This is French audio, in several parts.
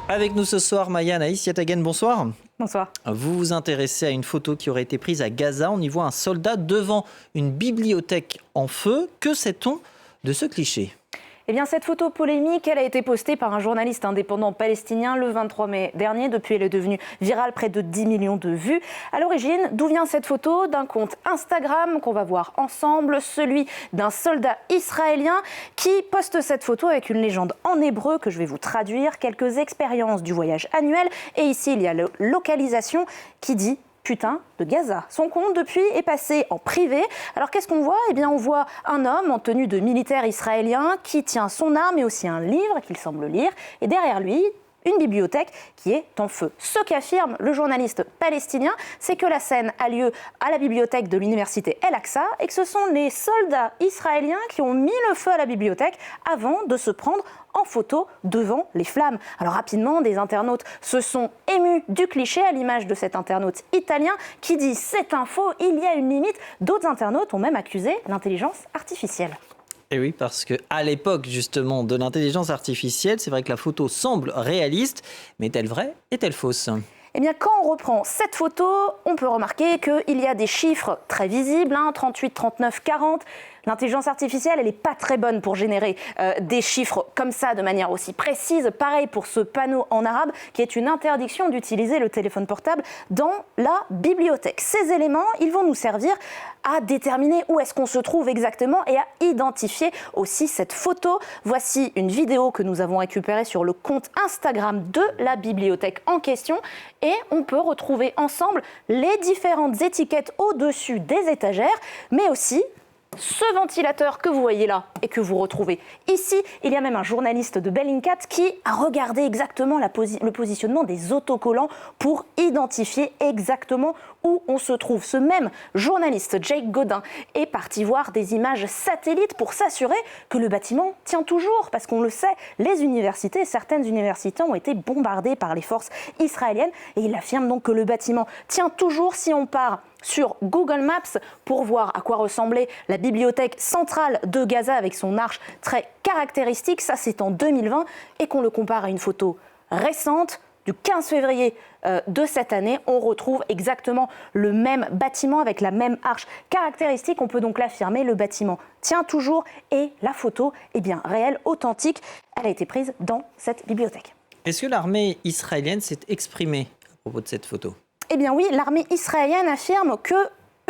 Avec nous ce soir, Maya Anaïs Yatagan, bonsoir. Bonsoir. Vous vous intéressez à une photo qui aurait été prise à Gaza. On y voit un soldat devant une bibliothèque en feu. Que sait-on de ce cliché ? Eh bien, cette photo polémique, elle a été postée par un journaliste indépendant palestinien le 23 mai dernier. Depuis, elle est devenue virale, près de 10 millions de vues. À l'origine, d'où vient cette photo ? D'un compte Instagram qu'on va voir ensemble, celui d'un soldat israélien qui poste cette photo avec une légende en hébreu que je vais vous traduire, quelques expériences du voyage annuel. Et ici, il y a la localisation qui dit putain de Gaza. Son compte, depuis, est passé en privé. Alors, qu'est-ce qu'on voit ? Eh bien, on voit un homme en tenue de militaire israélien qui tient son arme et aussi un livre qu'il semble lire. Et derrière lui, une bibliothèque qui est en feu. Ce qu'affirme le journaliste palestinien, c'est que la scène a lieu à la bibliothèque de l'université El-Aqsa et que ce sont les soldats israéliens qui ont mis le feu à la bibliothèque avant de se prendre en photo devant les flammes. Alors rapidement, des internautes se sont émus du cliché à l'image de cet internaute italien qui dit « c'est un faux, il y a une limite ». D'autres internautes ont même accusé l'intelligence artificielle. Et oui, parce qu'à l'époque justement de l'intelligence artificielle, c'est vrai que la photo semble réaliste, mais est-elle vraie ? Est-elle fausse ? Eh bien, quand on reprend cette photo, on peut remarquer qu'il y a des chiffres très visibles, 38, 39, 40. L'intelligence artificielle, elle n'est pas très bonne pour générer des chiffres comme ça de manière aussi précise. Pareil pour ce panneau en arabe qui est une interdiction d'utiliser le téléphone portable dans la bibliothèque. Ces éléments, ils vont nous servir à déterminer où est-ce qu'on se trouve exactement et à identifier aussi cette photo. Voici une vidéo que nous avons récupérée sur le compte Instagram de la bibliothèque en question et on peut retrouver ensemble les différentes étiquettes au-dessus des étagères, mais aussi ce ventilateur que vous voyez là et que vous retrouvez ici. Il y a même un journaliste de Bellingcat qui a regardé exactement le positionnement des autocollants pour identifier exactement où on se trouve. Ce même journaliste, Jake Godin, est parti voir des images satellites pour s'assurer que le bâtiment tient toujours. Parce qu'on le sait, certaines universités ont été bombardées par les forces israéliennes. Et il affirme donc que le bâtiment tient toujours. Si on part sur Google Maps pour voir à quoi ressemblait la bibliothèque centrale de Gaza avec son arche très caractéristique, ça c'est en 2020, et qu'on le compare à une photo récente du 15 février de cette année, on retrouve exactement le même bâtiment avec la même arche caractéristique. On peut donc l'affirmer, le bâtiment tient toujours et la photo est bien réelle, authentique. Elle a été prise dans cette bibliothèque. Est-ce que l'armée israélienne s'est exprimée à propos de cette photo ? Eh bien oui, l'armée israélienne affirme que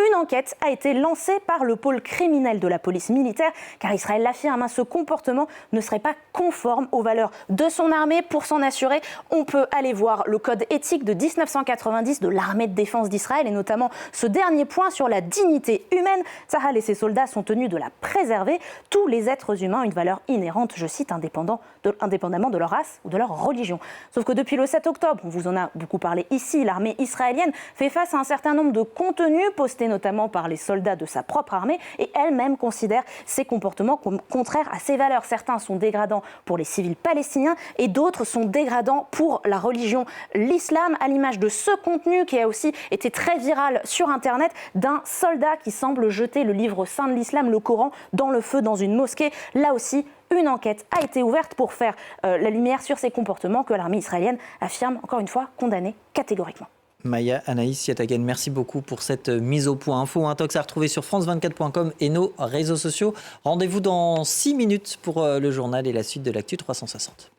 une enquête a été lancée par le pôle criminel de la police militaire, car Israël l'affirme, ce comportement ne serait pas conforme aux valeurs de son armée. Pour s'en assurer, on peut aller voir le code éthique de 1990 de l'armée de défense d'Israël, et notamment ce dernier point sur la dignité humaine. Tzahal et ses soldats sont tenus de la préserver. Tous les êtres humains ont une valeur inhérente, je cite, indépendamment de leur race ou de leur religion. Sauf que depuis le 7 octobre, on vous en a beaucoup parlé ici, l'armée israélienne fait face à un certain nombre de contenus postés notamment par les soldats de sa propre armée, et elle-même considère ces comportements comme contraires à ses valeurs. Certains sont dégradants pour les civils palestiniens et d'autres sont dégradants pour la religion, l'islam, à l'image de ce contenu qui a aussi été très viral sur Internet d'un soldat qui semble jeter le livre saint de l'islam, le Coran, dans le feu dans une mosquée. Là aussi, une enquête a été ouverte pour faire la lumière sur ces comportements que l'armée israélienne affirme, encore une fois, condamner catégoriquement. Maya Anaïs Yatagan, merci beaucoup pour cette mise au point info. Un talk à retrouver sur france24.com et nos réseaux sociaux. Rendez-vous dans 6 minutes pour le journal et la suite de l'actu 360.